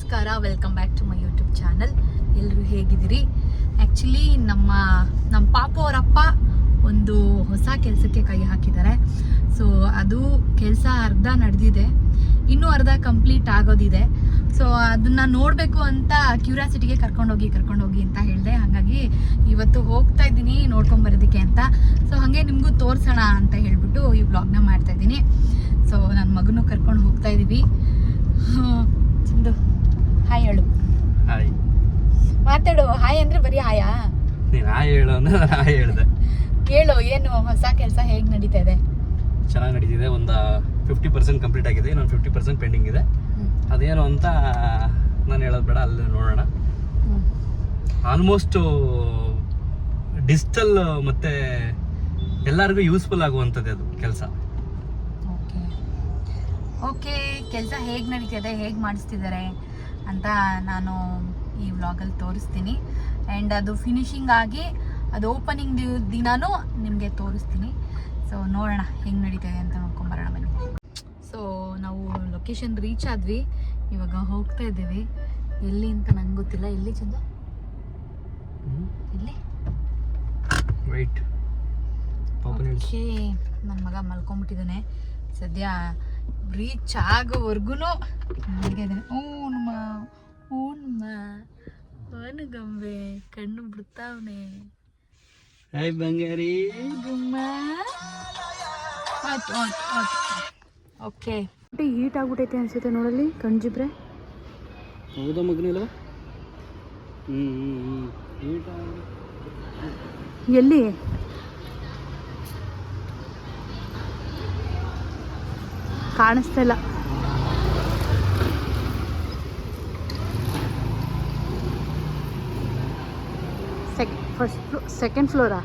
ನಮಸ್ಕಾರ, welcome back to my YouTube channel. ಎಲ್ಲರೂ ಹೇಗಿದ್ದೀರಿ? ಆ್ಯಕ್ಚುಲಿ ನಮ್ಮ ಪಾಪು ಅವರಪ್ಪ ಒಂದು ಹೊಸ ಕೆಲಸಕ್ಕೆ ಕೈ ಹಾಕಿದ್ದಾರೆ. ಸೊ ಅದು ಕೆಲಸ ಅರ್ಧ ನಡೆದಿದೆ, ಇನ್ನೂ ಅರ್ಧ ಕಂಪ್ಲೀಟ್ ಆಗೋದಿದೆ. ಸೊ ಅದನ್ನು ನೋಡಬೇಕು ಅಂತ ಕ್ಯೂರಿಯಾಸಿಟಿಗೆ ಕರ್ಕೊಂಡೋಗಿ ಅಂತ ಹೇಳಿದೆ. ಹಾಗಾಗಿ ಇವತ್ತು ಹೋಗ್ತಾ ಇದ್ದೀನಿ ನೋಡ್ಕೊಂಬರೋದಕ್ಕೆ ಅಂತ. ಸೊ ಹಾಗೆ ನಿಮಗೂ ತೋರಿಸೋಣ ಅಂತ ಹೇಳ್ಬಿಟ್ಟು ಈ ವ್ಲಾಗ್ನ ಮಾಡ್ತಾಯಿದ್ದೀನಿ. ಸೊ ನನ್ನ ಮಗನೂ ಕರ್ಕೊಂಡು ಹೋಗ್ತಾ ಇದ್ದೀವಿ. ಚಂದು ಹಾಯ್ ಹೇಳು. ಹಾಯ್ ಮಾತಾಡು. ಹಾಯ್ ಅಂದ್ರೆ ಬರೀ ಹಾಯಾ? ನೀನು ಹಾಯ್ ಹೇಳು ಅಂದ್ರೆ ಹಾಯ್ ಹೇಳ್ದೆ. ಕೇಳು, ಏನು ಹೊಸ ಕೆಲಸ ಹೇಗೆ ನಡೀತಾ ಇದೆ? ಚೆನ್ನಾಗಿ ನಡೀತಿದೆ. ಒಂದು 50% ಕಂಪ್ಲೀಟ್ ಆಗಿದೆ, ಇನ್ನೊಂದು 50% ಪೆಂಡಿಂಗ್ ಇದೆ. ಅದೇನು ಅಂತ ನಾನು ಹೇಳೋದು ಬೇಡ, ಅಲ್ಲಿ ನೋಡೋಣ. ಆಲ್ಮೋಸ್ಟ್ ಡಿಜಿಟಲ್ ಮತ್ತೆ ಎಲ್ಲರಿಗೂ ಯೂಸ್ಫುಲ್ ಆಗುವಂಥದ್ದು ಅದು ಕೆಲಸ. ಓಕೆ, ಕೆಲಸ ಹೇಗೆ ನಡೀತಿದೆ, ಹೇಗೆ ಮಾಡಿಸ್ತಿದ್ದಾರೆ ಅಂತ ನಾನು ಈ ವ್ಲಾಗಲ್ಲಿ ತೋರಿಸ್ತೀನಿ. ಆ್ಯಂಡ್ ಅದು ಫಿನಿಶಿಂಗ್ ಆಗಿ ಅದು ಓಪನಿಂಗ್ ದಿನಾನೂ ನಿಮಗೆ ತೋರಿಸ್ತೀನಿ. ಸೊ ನೋಡೋಣ ಹೆಂಗೆ ನಡೀತಿದೆ ಅಂತ ನೋಡ್ಕೊಂಬರೋಣ ಬನ್ನಿ. ಸೊ ನಾವು ಲೊಕೇಶನ್ ರೀಚ್ ಆದ್ವಿ, ಇವಾಗ ಹೋಗ್ತಾ ಇದ್ದೀವಿ. ಎಲ್ಲಿ ಅಂತ ನಂಗೆ ಗೊತ್ತಿಲ್ಲ. ಎಲ್ಲಿ ಚಂದ? ಎಲ್ಲಿ? ವೈಟ್. ಓಕೆ, ನನ್ನ ಮಗ ಮಲ್ಕೊಂಬಿಟ್ಟಿದ್ದಾನೆ ಸದ್ಯ. ರೀಚ್ ಆಗೋವರೆಗೂ ಗೊಂಬೆ ಕಣ್ಣು ಬಿಡ್ತಾವನೆ. ಹಾಯ್ ಬಂಗಾರಿ. ಓಕೆ, ಹೀಟ್ ಆಗ್ಬಿಟ್ಟೈತೆ ಅನ್ಸುತ್ತೆ ನೋಡಲ್ಲಿ ಕಣ್ಜಿಬ್ರೆ. ಹೌದಾ ಮಗನಿಲ್ಲ? ಎಲ್ಲಿ? ಕಾಣಿಸ್ತಾ ಇಲ್ಲ. Second flora?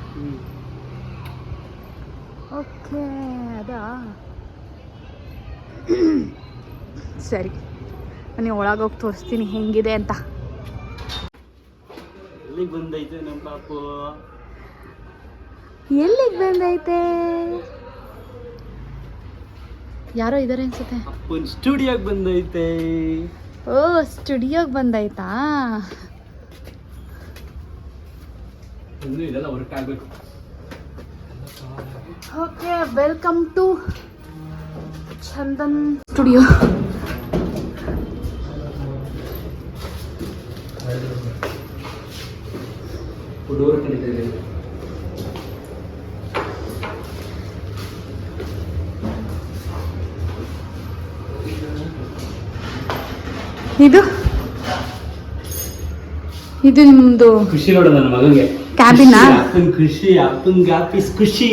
ಓಕೆ, ಅದಾ ಸರಿ. ನಾನು ಒಳಗೋಗಿ ತೋರಿಸ್ತೀನಿ ಹೆಂಗಿದೆ ಅಂತ. ಎಲ್ಲಿಗೆ ಬಂದೈತೆ ನಮ್ಮ ಪಾಪು? ಎಲ್ಲಿಗೆ ಬಂದೈತೆ? ಯಾರೋ ಇದಾರೆ ಅನ್ಸುತ್ತೆ. ಅಪ್ಪನ ಸ್ಟುಡಿಯೋಗೆ ಬಂದೈತೆ. ಓ, ಸ್ಟುಡಿಯೋಗೆ ಬಂದೈತಾ? ಇದೆಲ್ಲ ವರ್ಕ್ ಆಗಬೇಕು. Okay, welcome to Chandan studio. ಇದು ನಿಮ್ದು ಖುಷಿ ನೋಡು ನನ್ನ ಮಗನಿಗೆ. ಕ್ಯಾಬಿನಾ? ಅಪ್ಪನ ಖುಷಿ, ಅಪ್ಪನ ಆಫೀಸ್ ಖುಷಿ.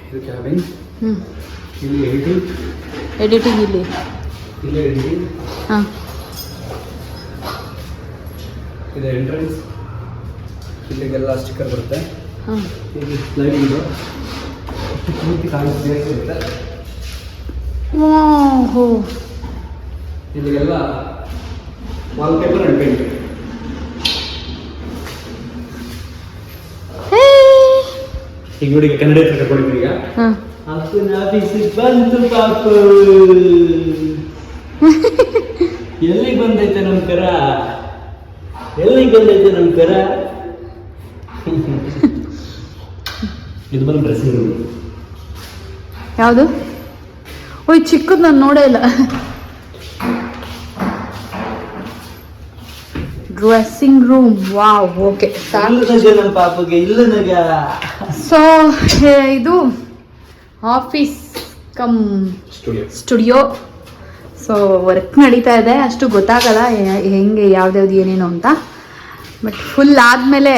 ಇದು ಕ್ಯಾಬಿನ್. ಇಲ್ಲಿ ಎಡಿಟಿಂಗ್ ಇಲ್ಲಿ ಎಡಿಟಿಂಗ್. ಹಾಂ, ಇದು ಎಂಟ್ರೆನ್ಸ್. ಇಲ್ಲಿಗೆಲ್ಲ ಸ್ಟಿಕ್ಕರ್ ಬರುತ್ತೆ. ಹಾಂ, ಇಲ್ಲಿ ಸ್ಲೈಡಿಂಗು ಪೂರ್ತಿ ಕಾಣಿಸ್ತಾ. ಓಹೋ, ಇಲ್ಲಿಗೆಲ್ಲ ವಾಲ್ ಪೇಪರ್ ಅಂಡ್ ಪೇಂಟ್. ಈಗ ನೋಡಿ, ಕನ್ನಡ ಕರ್ಕೊಂಡಿದ್ದೀನಿ. ಈಗ ಅಪ್ಪನ ಆಫೀಸಿಗೆ ಬಂತು ಪಾಪು. ಎಲ್ಲಿಗೆ ಬಂದೈತೆ ನಮ್ಮ ಕರ? ಎಲ್ಲಿಗೆ ಬಂದೈತೆ ನಮ್ಮ ಕರ? ಇದು ಬಂದು ಡ್ರೆಸ್ಸಿಂಗ್ ರೂಮ್. ಯಾವುದು? ಓಯ್, ಚಿಕ್ಕದು ನಾನು ನೋಡೇ ಇಲ್ಲ. Dressing room. Wow, okay. ನಮ್ಮ ಪಾಪಗೆ ಇಲ್ಲ. ಸೊ ಇದು office come studio. So work ನಡೀತಾ ಇದೆ, ಅಷ್ಟು ಗೊತ್ತಾಗಲ್ಲ ಹೆಂಗೆ ಯಾವ್ದ್ಯಾವ್ದು ಏನೇನು ಅಂತ. ಬಟ್ ಫುಲ್ ಆದಮೇಲೆ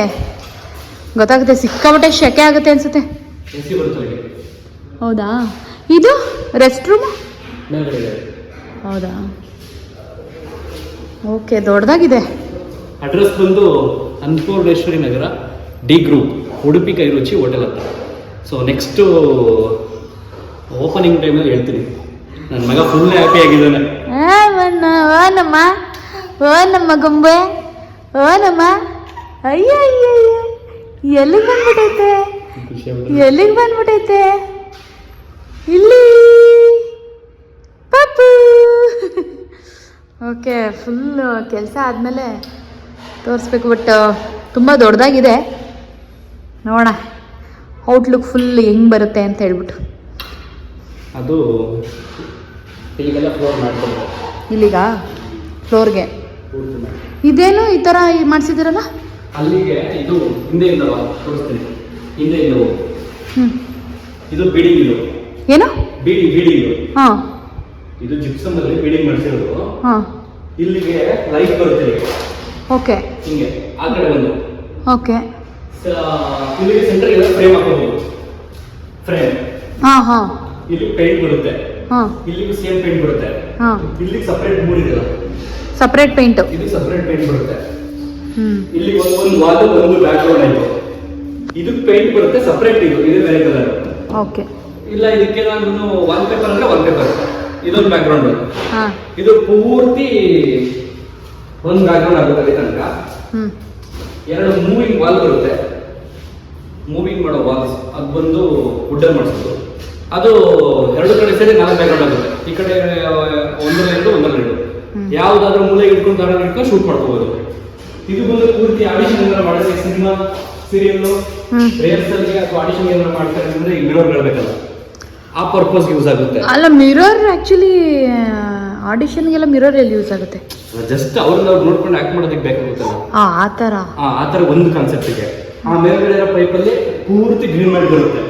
ಗೊತ್ತಾಗುತ್ತೆ. ಸಿಕ್ಕಾಪಟ್ಟೆ ಶೆಕೆ ಆಗುತ್ತೆ ಅನ್ಸುತ್ತೆ. ಹೌದಾ? ಇದು ರೆಸ್ಟ್ ರೂಮ್? ಹೌದಾ? ಓಕೆ, ದೊಡ್ಡದಾಗಿದೆ. ಅಡ್ರೆಸ್ ಬಂದು ಅನ್ನಪೂರ್ಣೇಶ್ವರಿ ನಗರ, ಡಿ ಗ್ರೂಪ್, ಉಡುಪಿ ಕೈರುಚಿ ಹೋಟೆಲ್ ಹತ್ರ. ಸೊ ನೆಕ್ಸ್ಟು ಓಪನಿಂಗ್ ಟೈಮಲ್ಲಿ ಹೇಳ್ತೀನಿ. ನನ್ನ ಮಗ ಫುಲ್ ಹ್ಯಾಪಿ ಆಗಿದ್ದಾನೆ. ನಮ್ಮ ಗೊಂಬೆ, ನಮ್ಮ ಅಯ್ಯ ಎಲ್ಲಿಗೆ ಬಂದ್ಬಿಟ್ಟೈತೆ? ಇಲ್ಲಿ ಓಕೆ, ಫುಲ್ ಕೆಲಸ ಆದಮೇಲೆ ತೋರಿಸ್ಬೇಕು. ಬಟ್ ತುಂಬ ದೊಡ್ಡದಾಗಿದೆ, ನೋಡೋಣ ಔಟ್ಲುಕ್ ಫುಲ್ ಹೆಂಗೆ ಬರುತ್ತೆ ಅಂತ ಹೇಳ್ಬಿಟ್ಟು. ಅದು ಇಲ್ಲಿಗೆಲ್ಲ ಫ್ಲೋರ್ ಮಾಡ್ಕೊಂಡು ಇಲ್ಲಿಗ ಫ್ಲೋರ್ಗೆ ಇದೇನು ಈ ಥರ ಮಾಡಿಸಿದ್ದೀರಲ್ಲ? ಅಲ್ಲಿಗೆ ಇದು ಹಿಂದೆಯಿಂದ ತೋರಿಸ್ತೀನಿ. ಹಿಂದೆಯಿಂದ ಇದು ಬಿಲ್ಡಿಂಗ್, ಇದು ಏನು ಬಿಲ್ಡಿಂಗ್. ಹಾಂ, ಇದು ಜಿಪ್ಸಮ್ ಅಲ್ಲಿ ಬಿಲ್ಡಿಂಗ್ ಮಾಡಿಸಿರೋದು. ಹಾಂ, ಇಲ್ಲಿಗೆ ಲೈಟ್ ಬರುತ್ತೆ. ಓಕೆ, ಹಿಂಗೆ ಆ ಕಡೆ ಒಂದು ಓಕೆ. ಇಲ್ಲಿಗೆ ಸೆಂಟರ್ ಎಲ್ಲ ಫ್ರೇಮ್ ಹಾಕೋಬಹುದು. ಫ್ರೇಮ್, ಹಾಂ ಹಾಂ. ಇಲ್ಲಿ ಪೇಂಟ್ ಬರುತ್ತೆ. ಹಾಂ, ಇಲ್ಲಿಗೂ ಸೇಮ್ ಪೇಂಟ್ ಬರುತ್ತೆ. ಹಾಂ, ಇಲ್ಲಿಗೆ ಸಪರೇಟ್ ಮೂಡಿದೆಲ್ಲ, ಸಪ್ರೇಟ್ ಪೇಂಟು. ಇದು ಸಪರೇಟ್ ಪೇಂಟ್ ಬರುತ್ತೆ. ಹ್ಮ್, ಇಲ್ಲಿ ಒಂದು ವಾಲ್ ಒಂದು ಬ್ಯಾಕ್ ಗ್ರೌಂಡ್ ಆಯ್ತು. ಇದು ಪೇಂಟ್ ಬರುತ್ತೆ ಸಪರೇಟ್, ಇದು ಬೇರೆ ಕಲರ್. ಓಕೆ. ಇಲ್ಲ ಇದಕ್ಕೆ ನಾನು ವಾಲ್ ಪೇಪರ್ ಅಂದ್ರೆ ವಾಲ್ ಪೇಪರ್, ಇದೊಂದು ಬ್ಯಾಕ್ ಗ್ರೌಂಡ್. ಹಾಂ, ಇದು ಪೂರ್ತಿ ಒಂದು ಬ್ಯಾಕ್ ಗ್ರೌಂಡ್ ಆಗುತ್ತೆ ಅಲ್ಲಿ ತನಕ. ಹ್ಮ್, ಎರಡು ಮೂವಿಂಗ್ ವಾಲ್ ಬರುತ್ತೆ. ಮೂವಿಂಗ್ ಮಾಡೋ ವಾಲ್ಸ್ ಅದು ಬಂದು ವುಡ್ಡಲ್ಲಿ ಮಾಡಿಸೋದು. ಅದು ಎರಡು ಕಡೆ ಸೇರಿ 4 ಬ್ಯಾಕ್ ಗ್ರೌಂಡ್ ಆಗುತ್ತೆ. ಈ ಕಡೆ ಒಂದರಲ್ಲಿ ಎರಡು ಯಾವ್ದಾದ್ರು ಮೂಲೆ ಇಟ್ಕೊಂಡು ಶೂಟ್ ಮಾಡ್ಕೋಬಹುದು. ಇದು ಬಂದು ಪೂರ್ತಿ ಆಡಿಷನ್ ಏನಾದ್ರು ಮಾಡಿದ್ರೆ, ಸಿನಿಮಾ, ಸೀರಿಯಲ್, ರಿಹರ್ಸಲ್ಗೆ ಅಥವಾ ಆಡಿಷನ್ ಏನಾದ್ರು ಮಾಡ್ತಾರೆ ಅಂದ್ರೆ ಈ ಮಿರರ್ ಗಳಬೇಕಲ್ಲ, ಆ ಪರ್ಪಸ್ ಯೂಸ್ ಆಗುತ್ತೆ. ಅಲ್ಲ, ಮಿರರ್ ಆಕ್ಚುಲಿ ಆಡಿಷನ್ಗೆಲ್ಲ ಮಿರರ್ ಎಲ್ಲಿ ಯೂಸ್ ಆಗುತ್ತೆ? ಜಸ್ಟ್ ಅವ್ರನ್ನ ನೋಡ್ಕೊಂಡು ಆಕ್ಟ್ ಮಾಡೋದಕ್ಕೆ ಬೇಕಾಗುತ್ತಲ್ಲ, ಆ ಥರ. ಆ ಥರ ಒಂದು ಕಾನ್ಸೆಪ್ಟ್ಗೆ. ಆ ಮೇಲ್ಗಡೆ ಇರೋ ಪೈಪಲ್ಲಿ ಪೂರ್ತಿ ಗ್ರೀನ್ ಮ್ಯಾಟ್ ಬರುತ್ತೆ.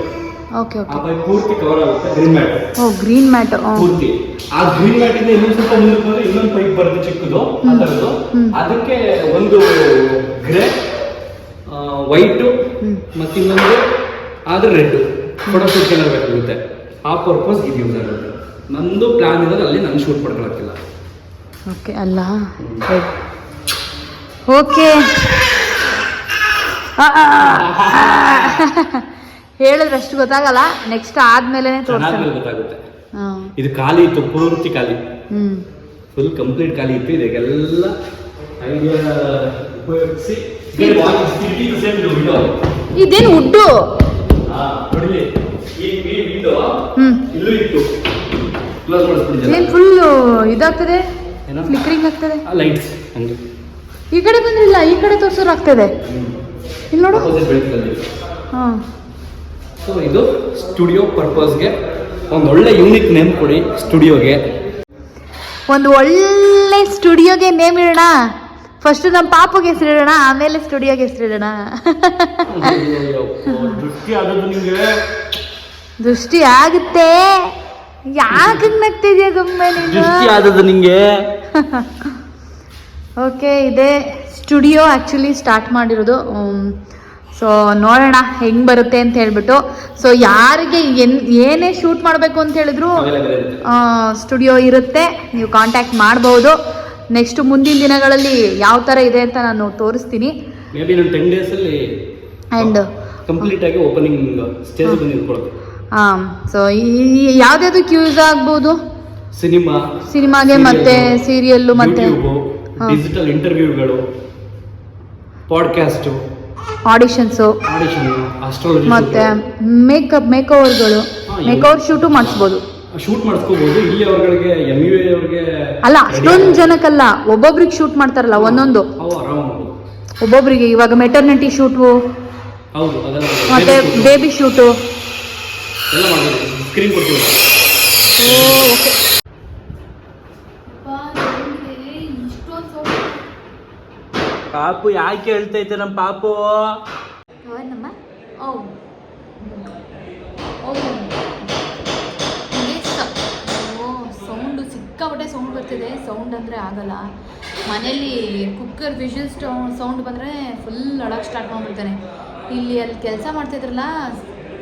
ಓಕೆ, ಆ ಓಕೆ. ಪೈಪ್ ಪೂರ್ತಿ ಕವರ್ ಆಗುತ್ತೆ ಗ್ರೀನ್ ಮ್ಯಾಟ್. ಓ, ಗ್ರೀನ್ ಮ್ಯಾಟ್ ಪೂರ್ತಿ. ಆ ಗ್ರೀನ್ ಮ್ಯಾಟ್ ಇಂದ ಇನ್ನೊಂದು ಸ್ವಲ್ಪ ಮುಂದಕ್ಕೆ ಬಂದ್ರೆ ಇನ್ನೊಂದು ಪೈಪ್ ಬರುತ್ತೆ ಚಿಕ್ಕದು, ಆ ಥರದ್ದು. ಅದಕ್ಕೆ ಒಂದು ಗ್ರೇ, ವೈಟು, ಮತ್ತೆ ಇನ್ನೊಂದು ಆದ್ರೆ ರೆಡ್ ಫೋಟೋ ಶೂಟ್ ಬೇಕಾಗುತ್ತೆ. ಆ ಪರ್ಪಸ್ ಇದು ಯೂಸ್ ಆಗುತ್ತೆ. ನಂದು ಪ್ಲಾನ್ ಇರೋದು ಅಲ್ಲಿ ನಾನು ಶೂಟ್ ಮಾಡ್ಕೊಳಕ್ಕಿಲ್ಲ. ಓಕೆ, ಅಲ್ಲ ಓಕೆ. ಹೇಳಿದ್ರೆ ಅಷ್ಟು ಗೊತ್ತಾಗಲ್ಲ, ನೆಕ್ಸ್ಟ್ ಆದ್ಮೇಲೆ ಗೊತ್ತಾಗುತ್ತೆ. ಇದು ಖಾಲಿ ಇತ್ತು, ಪೂರ್ತಿ ಖಾಲಿ, ಫುಲ್ ಕಂಪ್ಲೀಟ್ ಖಾಲಿ ಇತ್ತು. ಇದಕ್ಕೆಲ್ಲ ಐಡಿಯಾ ಉಪಯೋಗಿಸಿ ಇದೇನು ಉಡ್ಡು ನೋಡಿ. ಈ ವಿಂಡೋ ಇಲ್ಲೂ ಇತ್ತು, ಕ್ಲೋಸ್ ಮಾಡಿಸ್ಬಿಟ್ಟಿದ್ದೆ. ಏನು ಫುಲ್ ಇದಾಗ್ತದೆ, ಫ್ಲಿಕರಿಂಗ್ ಆಗ್ತದೆ. ಲೈಟ್ಸ್ ಹಂಗೆ ಈ ಕಡೆ ಬಂದ್ರಿಲ್ಲ, ಈ ಕಡೆ ತೋರ್ಸೋರು ಆಗ್ತದೆ. ಇಲ್ಲಿ ನೋಡು. ಹಾಂ. ಸೊ ಇದು ಸ್ಟುಡಿಯೋ ಪರ್ಪಸ್ಗೆ ಒಂದು ಒಳ್ಳೆ ಯೂನಿಕ್ ನೇಮ್ ಕೊಡಿ ಸ್ಟುಡಿಯೋಗೆ. ಒಂದು ಒಳ್ಳೆ ಸ್ಟುಡಿಯೋಗೆ ನೇಮ್ ಇಡೋಣ. ಫಸ್ಟ್ ನಮ್ಮ ಪಾಪಗೆ ಹೆಸರಿಡೋಣ, ಆಮೇಲೆ ಸ್ಟುಡಿಯೋಗೆ ಹೆಸರಿಡೋಣ. ದೃಷ್ಟಿ ಆಗುತ್ತೆ. ಯಾಕೆ ನಗ್ತಿದ್ಯಾ ಸುಮ್ಮನೆ ನಿಂಗೆ? ಓಕೆ, ಇದೇ ಸ್ಟುಡಿಯೋ ಆ್ಯಕ್ಚುಲಿ ಸ್ಟಾರ್ಟ್ ಮಾಡಿರೋದು. ಸೊ ನೋಡೋಣ ಹೆಂಗೆ ಬರುತ್ತೆ ಅಂತ ಹೇಳ್ಬಿಟ್ಟು. ಸೊ ಯಾರಿಗೆ ಏನೇ ಶೂಟ್ ಮಾಡಬೇಕು ಅಂತ ಹೇಳಿದ್ರು ಸ್ಟುಡಿಯೋ ಇರುತ್ತೆ, ನೀವು ಕಾಂಟ್ಯಾಕ್ಟ್ ಮಾಡ್ಬೋದು. ನೆಕ್ಸ್ಟ್ ಮುಂದಿನ ದಿನಗಳಲ್ಲಿ ಯಾವ ಥರ ಇದೆ ಅಂತ ನಾನು ತೋರಿಸ್ತೀನಿ. ಮೇ ಬಿ 10 days ಅಲ್ಲಿ ಆ್ಯಂಡ್ ಕಂಪ್ಲೀಟ್ ಆಗಿ ಓಪನಿಂಗ್ ಸ್ಟೇಜ್ ಬಂದು ನಿಂತ್ಕೊಳ್ಳೋದು. ಹಾಂ. ಸೊ ಯಾವ್ದಾವ್ದಕ್ಕೆ ಯೂಸ್ ಆಗ್ಬೋದು? ಸಿನಿಮಾಗೆ, ಮತ್ತೆ ಸೀರಿಯಲ್ಲು, ಮತ್ತೆ ಡಿಜಿಟಲ್ ಇಂಟರ್ವ್ಯೂಗಳು, ಪಾಡ್ಕಾಸ್ಟು, ಆಡಿಷನ್ಸು, ಅಸ್ಟ್ರಾಲಜಿ, ಮತ್ತೆ ಮೇಕೋವರ್ಗಳು, ಮೇಕೋವರ್ ಶೂಟು ಮಾಡಿಸ್ಬೋದು, ಶೂಟ್ ಮಾಡಿಸ್ಕೋಬಹುದು. ಇಲ್ಲಿ ಅವ್ರಿಗೆ MUA ಅವ್ರಿಗೆ ಅಲ್ಲ, ಅಷ್ಟೊಂದು ಜನಕ್ಕಲ್ಲ, ಒಬ್ಬೊಬ್ರಿಗೆ ಶೂಟ್ ಮಾಡ್ತಾರಲ್ಲ ಒಂದೊಂದು, ಒಬ್ಬೊಬ್ರಿಗೆ. ಇವಾಗ ಮೆಟರ್ನಿಟಿ ಶೂಟು, ಮತ್ತೆ ಬೇಬಿ ಶೂಟು ಎಲ್ಲ ಮಾಡ್ಬೋದು. ಸ್ಕ್ರೀನ್ ಕೊಡ್ತೀವಿ. ಪಾಪು ಯಾಕೆ ಹೇಳ್ತೈತೆ ನಮ್ಮ ಪಾಪು? ಸೌಂಡು ಸಿಕ್ಕಾಪಟ್ಟೆ ಸೌಂಡ್ ಬರ್ತಿದೆ. ಸೌಂಡ್ ಅಂದರೆ ಆಗಲ್ಲ. ಮನೇಲಿ ಕುಕ್ಕರ್ ವಿಷಲ್ ಸೌಂಡ್ ಬಂದರೆ ಫುಲ್ ಅಳಕ್ಕೆ ಸ್ಟಾರ್ಟ್ ಮಾಡಿಬಿಡ್ತಾನೆ. ಇಲ್ಲಿ ಅಲ್ಲಿ ಕೆಲಸ ಮಾಡ್ತಿದ್ರಲ್ಲ,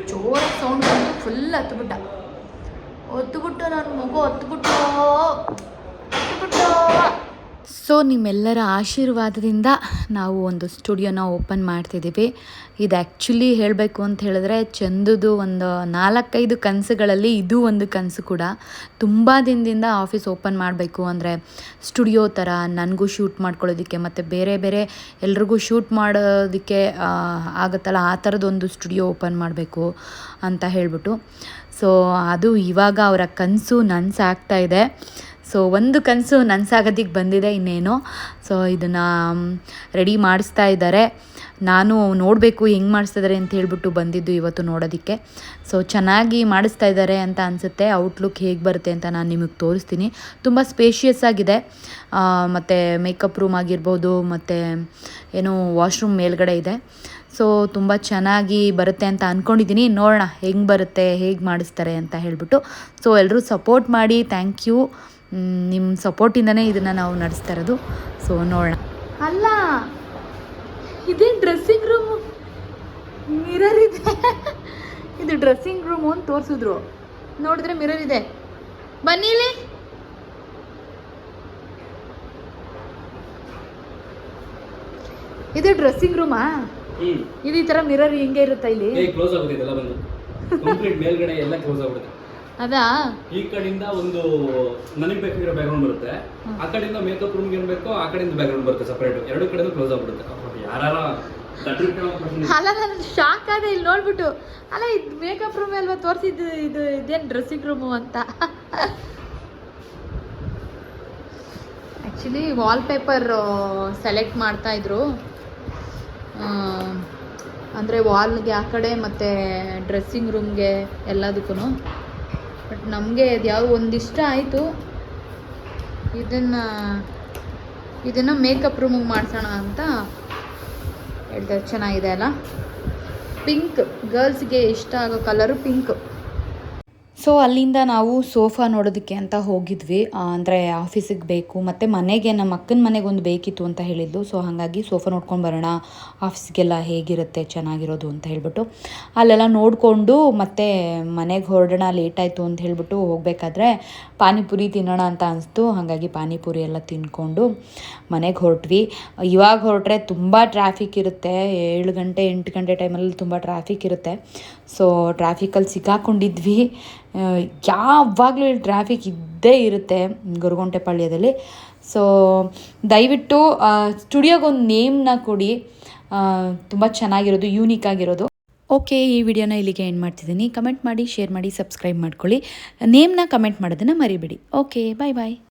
ಜೋರಾಗಿ ಸೌಂಡ್ ಬಂದು ಫುಲ್ ಹೊತ್ತುಬಿಟ್ಟು ನನ್ನ ಮಗು ಹೊತ್ತುಬಿಟ್ಟು. ಸೊ ನಿಮ್ಮೆಲ್ಲರ ಆಶೀರ್ವಾದದಿಂದ ನಾವು ಒಂದು ಸ್ಟುಡಿಯೋನ ಓಪನ್ ಮಾಡ್ತಿದ್ದೀವಿ. ಇದು ಆ್ಯಕ್ಚುಲಿ ಹೇಳಬೇಕು ಅಂತ ಹೇಳಿದ್ರೆ ಚಂದುದು ಒಂದು 4-5 ಕನಸುಗಳಲ್ಲಿ ಇದು ಒಂದು ಕನಸು ಕೂಡ. ತುಂಬ ದಿನದಿಂದ ಆಫೀಸ್ ಓಪನ್ ಮಾಡಬೇಕು ಅಂದರೆ ಸ್ಟುಡಿಯೋ ಥರ ನನಗೂ ಶೂಟ್ ಮಾಡ್ಕೊಳ್ಳೋದಕ್ಕೆ ಮತ್ತು ಬೇರೆ ಬೇರೆ ಎಲ್ರಿಗೂ ಶೂಟ್ ಮಾಡೋದಕ್ಕೆ ಆಗುತ್ತಲ್ಲ, ಆ ಥರದೊಂದು ಸ್ಟುಡಿಯೋ ಓಪನ್ ಮಾಡಬೇಕು ಅಂತ ಹೇಳಿಬಿಟ್ಟು. ಸೊ ಅದು ಇವಾಗ ಅವರ ಕನಸು ನನಸಾಗ್ತಾ ಇದೆ. ಸೊ ಒಂದು ಕನಸು ನನಸಾಗೋದಕ್ಕೆ ಬಂದಿದೆ ಇನ್ನೇನು. ಸೊ ಇದನ್ನು ರೆಡಿ ಮಾಡಿಸ್ತಾ ಇದ್ದಾರೆ. ನಾನು ನೋಡಬೇಕು ಹೆಂಗೆ ಮಾಡಿಸ್ತಿದ್ದಾರೆ ಅಂತ ಹೇಳ್ಬಿಟ್ಟು ಬಂದಿದ್ದು ಇವತ್ತು ನೋಡೋದಕ್ಕೆ. ಸೊ ಚೆನ್ನಾಗಿ ಮಾಡಿಸ್ತಾ ಇದ್ದಾರೆ ಅಂತ ಅನಿಸುತ್ತೆ. ಔಟ್ಲುಕ್ ಹೇಗೆ ಬರುತ್ತೆ ಅಂತ ನಾನು ನಿಮಗೆ ತೋರಿಸ್ತೀನಿ. ತುಂಬ ಸ್ಪೇಷಿಯಸ್ ಆಗಿದೆ. ಮತ್ತು ಮೇಕಪ್ ರೂಮ್ ಆಗಿರ್ಬೋದು, ಮತ್ತು ಏನೋ ವಾಶ್ರೂಮ್ ಮೇಲ್ಗಡೆ ಇದೆ. ಸೊ ತುಂಬ ಚೆನ್ನಾಗಿ ಬರುತ್ತೆ ಅಂತ ಅಂದ್ಕೊಂಡಿದ್ದೀನಿ. ನೋಡೋಣ ಹೆಂಗೆ ಬರುತ್ತೆ, ಹೇಗೆ ಮಾಡಿಸ್ತಾರೆ ಅಂತ ಹೇಳ್ಬಿಟ್ಟು. ಸೊ ಎಲ್ಲರೂ ಸಪೋರ್ಟ್ ಮಾಡಿ, ಥ್ಯಾಂಕ್ ಯು. ನಿಮ್ಮ ಸಪೋರ್ಟಿಂದನೇ ಇದನ್ನು ನಾವು ನಡೆಸ್ತಾ ಇರೋದು. ಸೊ ನೋಡೋಣ. ಅಲ್ಲ, ಇದೇನು ಡ್ರೆಸ್ಸಿಂಗ್ ರೂಮು, ಮಿರರ್ ಇದೆ. ಇದು ಡ್ರೆಸ್ಸಿಂಗ್ ರೂಮು ಅಂತ ತೋರಿಸಿದ್ರು. ನೋಡಿದ್ರೆ ಮಿರರ್ ಇದೆ. ಬನ್ನಿ ಇಲ್ಲಿ. ಇದು ಡ್ರೆಸ್ಸಿಂಗ್ ರೂಮಾ? ಇದು ಈ ತರ ಮಿರರ್ ಹಿಂಗೆ ಇರುತ್ತಾ ಇಲ್ಲಿ? ಕ್ಲೋಸ್ ಆಗುತ್ತೆ ಇದೆಲ್ಲ ಬಂದು ಕಂಪ್ಲೀಟ್ ಮೇಲ್ಗಡೆ ಎಲ್ಲ ಕ್ಲೋಸ್ ಆಗುತ್ತೆ. ಅದಾ ಈ ಕಡೆಯಿಂದ ಒಂದು ನನಗೆ ಬೇಕಾಗಿರೋ ಬ್ಯಾಕ್ಗ್ರೌಂಡ್ ಬರುತ್ತೆ, ಆ ಕಡೆಯಿಂದ ಮೇಕಪ್ ರೂಮ್ಗೆ ಏನ್ ಬೇಕೋ ಆ ಕಡೆಯಿಂದ ಬ್ಯಾಕ್ಗ್ರೌಂಡ್ ಬರುತ್ತೆ ಸಪರೇಟ್. ಎರಡು ಕಡೆನೂ ಕ್ಲೋಸ್ ಆಗ್ಬಿಡುತ್ತೆ. ಯಾರು ಅಲ್ಲ, ನಾನು ಶಾಕ್ ಆದೆ ಇಲ್ಲಿ ನೋಡ್ಬಿಟ್ಟು. ಅಲ್ಲ, ಇದು ಮೇಕಪ್ ರೂಮ್ ಅಲ್ವಾ ತೋರಿಸಿದ್ದು, ಇದೇನು ಡ್ರೆಸ್ಸಿಂಗ್ ರೂಮು ಅಂತ. ಆ್ಯಕ್ಚುಲಿ ವಾಲ್ಪೇಪರ್ ಸೆಲೆಕ್ಟ್ ಮಾಡ್ತಾಯಿದ್ರು, ಅಂದರೆ ವಾಲ್ಗೆ ಆ ಕಡೆ ಮತ್ತು ಡ್ರೆಸ್ಸಿಂಗ್ ರೂಮ್ಗೆ ಎಲ್ಲದಕ್ಕೂ. ಬಟ್ ನಮಗೆ ಅದು ಯಾವ ಒಂದಿಷ್ಟ ಆಯಿತು. ಇದನ್ನು ಮೇಕಪ್ ರೂಮಿಗೆ ಮಾಡಿಸೋಣ ಅಂತ ಹೇಳ್ತಾರೆ. ಚೆನ್ನಾಗಿದೆ ಅಲ್ಲ, ಪಿಂಕ್, ಗರ್ಲ್ಸ್ಗೆ ಇಷ್ಟ ಆಗೋ ಕಲರು ಪಿಂಕ್. ಸೊ ಅಲ್ಲಿಂದ ನಾವು ಸೋಫಾ ನೋಡೋದಕ್ಕೆ ಅಂತ ಹೋಗಿದ್ವಿ. ಅಂದರೆ ಆಫೀಸಿಗೆ ಬೇಕು, ಮತ್ತು ಮನೆಗೆ ನಮ್ಮ ಅಕ್ಕನ ಮನೆಗೆ ಒಂದು ಬೇಕಿತ್ತು ಅಂತ ಹೇಳಿದ್ಲು. ಸೊ ಹಾಗಾಗಿ ಸೋಫಾ ನೋಡ್ಕೊಂಡು ಬರೋಣ, ಆಫೀಸ್ಗೆಲ್ಲ ಹೇಗಿರುತ್ತೆ ಚೆನ್ನಾಗಿರೋದು ಅಂತ ಹೇಳ್ಬಿಟ್ಟು ಅಲ್ಲೆಲ್ಲ ನೋಡಿಕೊಂಡು ಮತ್ತೆ ಮನೆಗೆ ಹೊರಡೋಣ. ಲೇಟಾಯಿತು ಅಂತ ಹೇಳ್ಬಿಟ್ಟು ಹೋಗಬೇಕಾದ್ರೆ ಪಾನಿಪುರಿ ತಿನ್ನೋಣ ಅಂತ ಅನಿಸ್ತು. ಹಾಗಾಗಿ ಪಾನಿಪುರಿ ಎಲ್ಲ ತಿನ್ಕೊಂಡು ಮನೆಗೆ ಹೊರಟ್ವಿ. ಇವಾಗ ಹೊರಟ್ರೆ ತುಂಬ ಟ್ರಾಫಿಕ್ ಇರುತ್ತೆ. 7 ಗಂಟೆ 8 ಗಂಟೆ ಟೈಮಲ್ಲಿ ತುಂಬ ಟ್ರಾಫಿಕ್ ಇರುತ್ತೆ. ಸೊ ಟ್ರಾಫಿಕಲ್ಲಿ ಸಿಕ್ಕಾಕೊಂಡಿದ್ವಿ. ಯಾವಾಗಲೂ ಇಲ್ಲಿ ಟ್ರಾಫಿಕ್ ಇದ್ದೇ ಇರುತ್ತೆ ಗೊರಗುಂಟೆಪಾಳ್ಯದಲ್ಲಿ. ಸೊ ದಯವಿಟ್ಟು ಸ್ಟುಡಿಯೋಗೊಂದು ನೇಮ್ನ ಕೊಡಿ, ತುಂಬ ಚೆನ್ನಾಗಿರೋದು, ಯೂನಿಕ್ ಆಗಿರೋದು. ಓಕೆ, ಈ ವಿಡಿಯೋನ ಇಲ್ಲಿಗೆ ಎಂಡ್ ಮಾಡ್ತಿದ್ದೀನಿ. ಕಮೆಂಟ್ ಮಾಡಿ, ಶೇರ್ ಮಾಡಿ, ಸಬ್ಸ್ಕ್ರೈಬ್ ಮಾಡ್ಕೊಳ್ಳಿ. ನೇಮ್ನ ಕಮೆಂಟ್ ಮಾಡೋದನ್ನು ಮರಿಬೇಡಿ. ಓಕೆ, ಬಾಯ್ ಬಾಯ್.